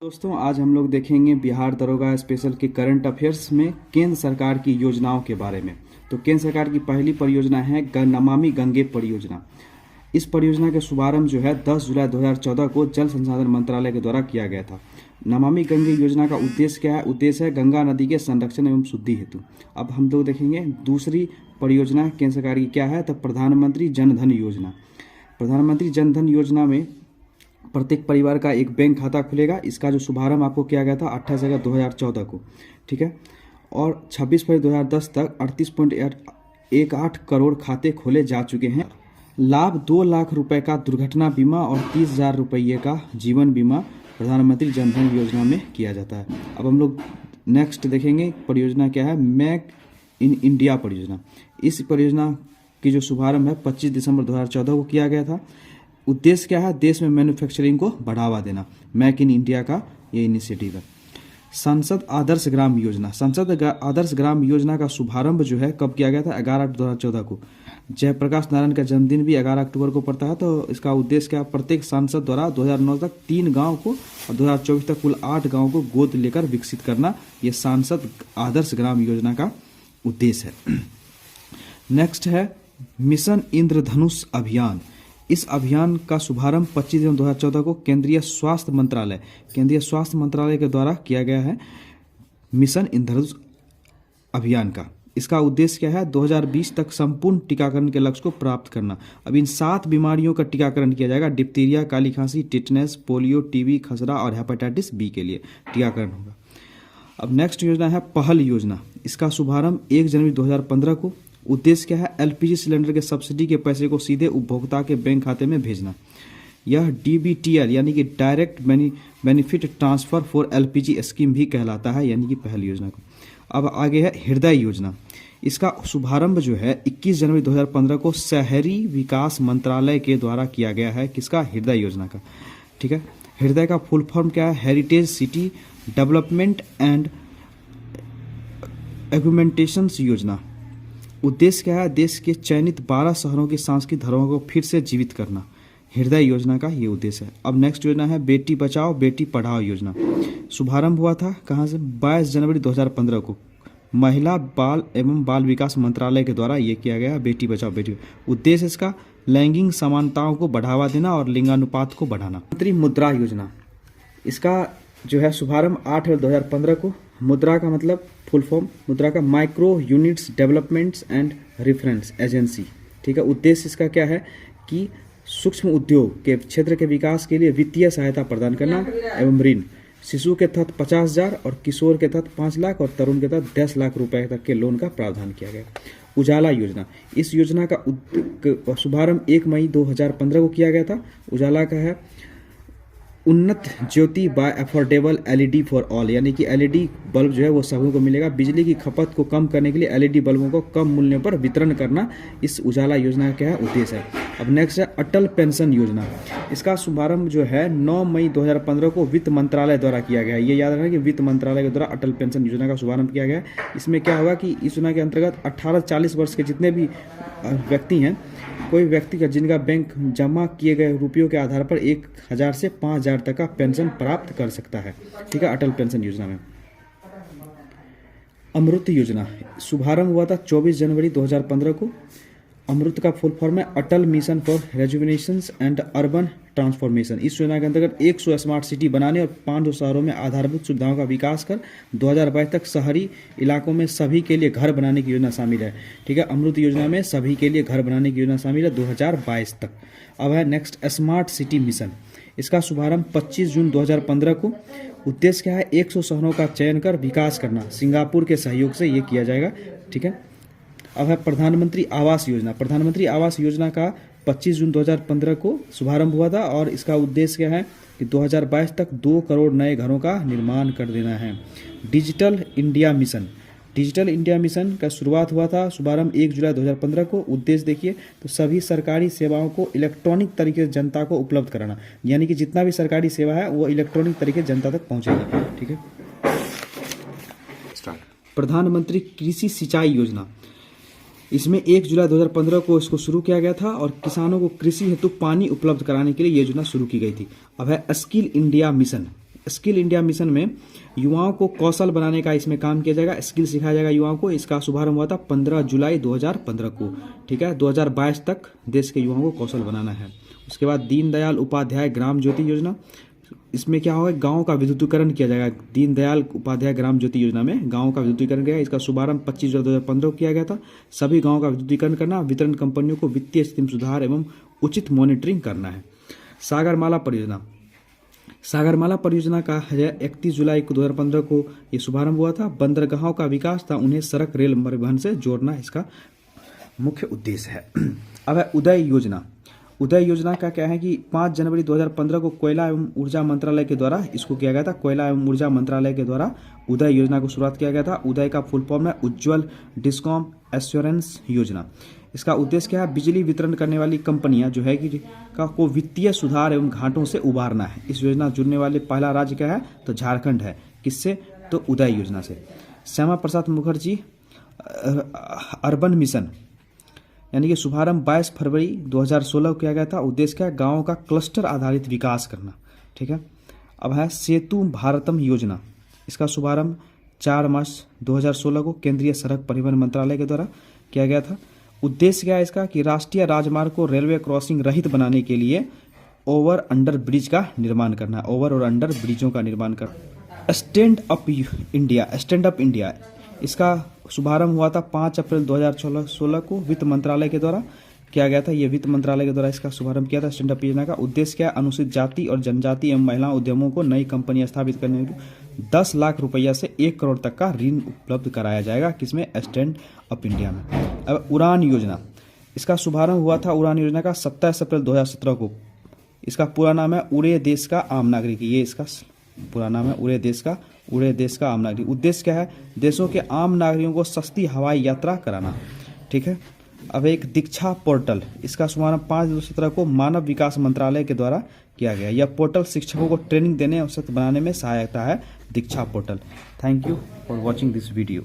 दोस्तों, आज हम लोग देखेंगे बिहार दरोगा स्पेशल के करंट अफेयर्स में केंद्र सरकार की योजनाओं के बारे में। तो केंद्र सरकार की पहली परियोजना है नमामि गंगे परियोजना। इस परियोजना का शुभारंभ जो है 10 जुलाई 2014 को जल संसाधन मंत्रालय के द्वारा किया गया था। नमामि गंगे योजना का उद्देश्य क्या है? उद्देश्य है गंगा नदी के संरक्षण एवं शुद्धि हेतु। अब हम लोग देखेंगे दूसरी परियोजना केंद्र सरकार की क्या है, तो प्रधानमंत्री जन धन योजना। प्रधानमंत्री जन धन योजना में प्रत्येक परिवार का एक बैंक खाता खुलेगा। इसका जो शुभारंभ आपको किया गया था 28 अगस्त 2014 को, ठीक है। और 26 फरवरी 2010 तक 38.18 करोड़ खाते खोले जा चुके हैं। लाभ 2 लाख रुपए का दुर्घटना बीमा और 30,000 रुपये का जीवन बीमा प्रधानमंत्री जन धन योजना में किया जाता है। अब हम लोग नेक्स्ट देखेंगे परियोजना क्या है, मेक इन इंडिया परियोजना। इस परियोजना की जो शुभारंभ है 25 दिसंबर 2014 को किया गया था। उद्देश्य क्या है? देश में मैन्युफैक्चरिंग को बढ़ावा देना। मेक इन इंडिया का ये इनिशिएटिव है। संसद आदर्श ग्राम योजना। संसद आदर्श ग्राम योजना का शुभारंभ जो है कब किया गया था? 11 अक्टूबर 2014 को। जयप्रकाश नारायण का जन्मदिन भी 11 अक्टूबर को पड़ता है। तो इसका उद्देश्य क्या? प्रत्येक सांसद द्वारा 2009 तक 3 गांव को और 2024 तक कुल 8 गांव को गोद लेकर विकसित करना, ये सांसद आदर्श ग्राम योजना का उद्देश्य है। नेक्स्ट है मिशन इंद्रधनुष अभियान। इस अभियान का शुभारंभ 25 जून 2014 को केंद्रीय स्वास्थ्य मंत्रालय के द्वारा किया गया है। मिशन इंद्रधनुष अभियान का इसका उद्देश्य क्या है? 2020 तक संपूर्ण टीकाकरण के लक्ष्य को प्राप्त करना। अब इन 7 बीमारियों का टीकाकरण किया जाएगा। डिप्थीरिया, काली खांसी, टिटनेस, पोलियो, टीबी, खसरा और हेपेटाइटिस बी के लिए टीकाकरण होगा। अब नेक्स्ट योजना है पहल योजना। इसका शुभारंभ 1 जनवरी 2015 को। उद्देश्य क्या है? एलपीजी सिलेंडर के सब्सिडी के पैसे को सीधे उपभोक्ता के बैंक खाते में भेजना। यह डीबीटीएल यानी कि direct benefit transfer for LPG scheme भी कहलाता है, यानी कि पहल योजना को। अब आगे है हृदय योजना। इसका शुभारंभ जो है 21 जनवरी 2015 को शहरी विकास मंत्रालय के द्वारा किया गया है। किसका? हृदय योजना का, ठीक है। हृदय का फुल फॉर्म क्या है? हेरिटेज सिटी डेवलपमेंट एंड एग्यूमेंटेशन योजना। उद्देश्य क्या है? देश के चयनित 12 शहरों की सांस्कृतिक धरोहर को फिर से जीवित करना। हृदय योजना का ये उद्देश्य है। अब नेक्स्ट योजना है बेटी बचाओ बेटी पढ़ाओ योजना। शुभारंभ हुआ था कहाँ से? 22 जनवरी 2015 को। महिला बाल एवं बाल विकास मंत्रालय के द्वारा ये किया गया बेटी बचाओ बेटी। उद्देश्य इसका लैंगिक समानताओं को बढ़ावा देना और लिंगानुपात को बढ़ाना। प्रधानमंत्री मुद्रा योजना। इसका जो है शुभारंभ 8 अप्रैल 2015 को। मुद्रा का मतलब फुल फॉर्म मुद्रा का micro units developments and reference agency, ठीक है। उद्देश्य इसका क्या है कि सूक्ष्म उद्योग के क्षेत्र के विकास के लिए वित्तीय सहायता प्रदान करना एवं ऋण। शिशु के तहत 50,000 और किशोर के तहत 5 लाख और तरुण के तहत 10 लाख रुपए तक के लोन का प्रावधान किया गया। उजाला योजना। इस योजना का शुभारंभ 1 मई 2015 को किया गया था। उजाला का है Unnat Jyoti by affordable LED for all, यानी कि एलईडी बल्ब जो है वो सभी को मिलेगा। बिजली की खपत को कम करने के लिए एलईडी बल्बों को कम मूल्य पर वितरण करना इस उजाला योजना का क्या है? उद्देश्य है। अब नेक्स्ट है अटल पेंशन योजना। इसका शुभारंभ जो है 9 मई 2015 को वित्त मंत्रालय द्वारा किया गया है। ये याद रखना कि वित्त मंत्रालय के द्वारा अटल पेंशन योजना का शुभारंभ किया गया है। इसमें क्या होगा कि इस योजना के अंतर्गत 18-40 वर्ष के जितने भी व्यक्ति हैं, कोई व्यक्ति का जिनका बैंक जमा किए गए रुपयों के आधार पर 1,000 से 5,000 तक का पेंशन प्राप्त कर सकता है, ठीक है, अटल पेंशन योजना में। अमृत योजना। शुभारंभ हुआ था 24 जनवरी 2015 को। अमृत का फुल फॉर्म है Atal mission for rejuvenation and urban transformation. इस योजना के अंतर्गत 100 स्मार्ट सिटी बनाने और 500 शहरों में आधारभूत सुविधाओं का विकास कर 2022 तक शहरी इलाकों में सभी के लिए घर बनाने की योजना शामिल है, ठीक है। अमृत योजना में सभी के लिए घर बनाने की योजना शामिल है 2022 तक। अब है नेक्स्ट स्मार्ट सिटी मिशन। इसका शुभारंभ 25 जून 2015 को। उद्देश्य क्या है? 100 शहरों का चयन कर विकास करना। सिंगापुर के सहयोग से ये किया जाएगा, ठीक है। अब है प्रधानमंत्री आवास योजना। प्रधानमंत्री आवास योजना का 25 जून 2015 को शुभारंभ हुआ था और इसका उद्देश्य क्या है कि 2022 तक 2 करोड़ नए घरों का निर्माण कर देना है। Digital India mission. Digital India mission का शुरुआत हुआ था, शुभारंभ 1 जुलाई 2015 को। उद्देश्य देखिए तो सभी सरकारी सेवाओं को इलेक्ट्रॉनिक तरीके से जनता को उपलब्ध कराना, यानी कि जितना भी सरकारी सेवा है वो इलेक्ट्रॉनिक तरीके से जनता तक पहुंचेगी, ठीक है। प्रधानमंत्री कृषि सिंचाई योजना। इसमें 1 जुलाई 2015 को इसको शुरू किया गया था और किसानों को कृषि हेतु पानी उपलब्ध कराने के लिए ये योजना शुरू की गई थी। अब है skill India mission. Skill India mission में युवाओं को कौशल बनाने का इसमें काम किया जाएगा, स्किल सिखाया जाएगा युवाओं को। इसका शुभारंभ हुआ था 15 जुलाई 2015 को, ठीक है। 2022 तक देश के युवाओं को कौशल बनाना है। उसके बाद दीनदयाल उपाध्याय ग्राम ज्योति योजना, इसमें क्या होगा, गाँव का विद्युतीकरण किया जाएगा। दीनदयाल उपाध्याय ग्राम ज्योति योजना में गाँव का विद्युतीकरण किया। इसका शुभारंभ 25 जुलाई 2015 को किया गया था। सभी गाँव का विद्युतीकरण करना, वितरण कंपनियों को वित्तीय स्थिति में सुधार एवं उचित मॉनिटरिंग करना है। सागरमाला परियोजना, सागरमाला परियोजना का 31 जुलाई 2015 को ये शुभारंभ हुआ था। बंदरगाहों का विकास था, उन्हें सड़क रेल परिवहन से जोड़ना इसका मुख्य उद्देश्य है। अब है उदय योजना। उदय योजना का क्या है कि 5 जनवरी 2015 को कोयला एवं ऊर्जा मंत्रालय के द्वारा इसको किया गया था। कोयला एवं ऊर्जा मंत्रालय के द्वारा उदय योजना को शुरुआत किया गया था। उदय का फुल फॉर्म है उज्ज्वल डिस्कॉम एश्योरेंस योजना। इसका उद्देश्य क्या है, बिजली वितरण करने वाली कंपनियां जो है कि को वित्तीय सुधार एवं घाटों से उबारना है। इस योजना जुड़ने वाले पहला राज्य क्या है, तो झारखंड है। किससे, तो उदय योजना से। श्यामा प्रसाद मुखर्जी अर्बन मिशन, यानी कि शुभारंभ 22 फरवरी 2016 को किया गया था। उद्देश्य क्या है, गाँव का क्लस्टर आधारित विकास करना, ठीक है। अब है सेतु भारतम योजना। इसका शुभारंभ 4 मार्च 2016 को केंद्रीय सड़क परिवहन मंत्रालय के द्वारा किया गया था। उद्देश्य क्या है इसका कि राष्ट्रीय राजमार्ग को रेलवे क्रॉसिंग रहित बनाने के लिए ओवर अंडर ब्रिज का निर्माण करना, ओवर और अंडर ब्रिजों का निर्माण करना। Stand up India, stand up India, इसका शुभारंभ हुआ था 5 अप्रैल 2016 को वित्त मंत्रालय के द्वारा किया गया था। ये वित्त मंत्रालय के द्वारा इसका शुभारंभ किया था स्टैंड अप योजना का। उद्देश्य क्या है, अनुसूचित जाति और जनजाति एवं महिला उद्यमों को नई कंपनियां स्थापित करने के 10 लाख रुपया से 1 करोड़ तक का ऋण उपलब्ध कराया जाएगा। किसमें, स्टैंड अप इंडिया में। अब उड़ान योजना, इसका शुभारंभ हुआ था उड़ान योजना का 27 अप्रैल 2017 को। इसका पूरा नाम है उड़े देश का आम नागरिक, ये इसका पूरा नाम है उड़े देश का आम नागरिक। उद्देश्य क्या है, देशों के आम नागरिकों को सस्ती हवाई यात्रा कराना, ठीक है। अब एक दीक्षा पोर्टल, इसका शुभारंभ 5/17 को मानव विकास मंत्रालय के द्वारा किया गया। यह पोर्टल शिक्षकों को ट्रेनिंग देने और सशक्त बनाने में सहायता है, Diksha portal. Thank you for watching this video.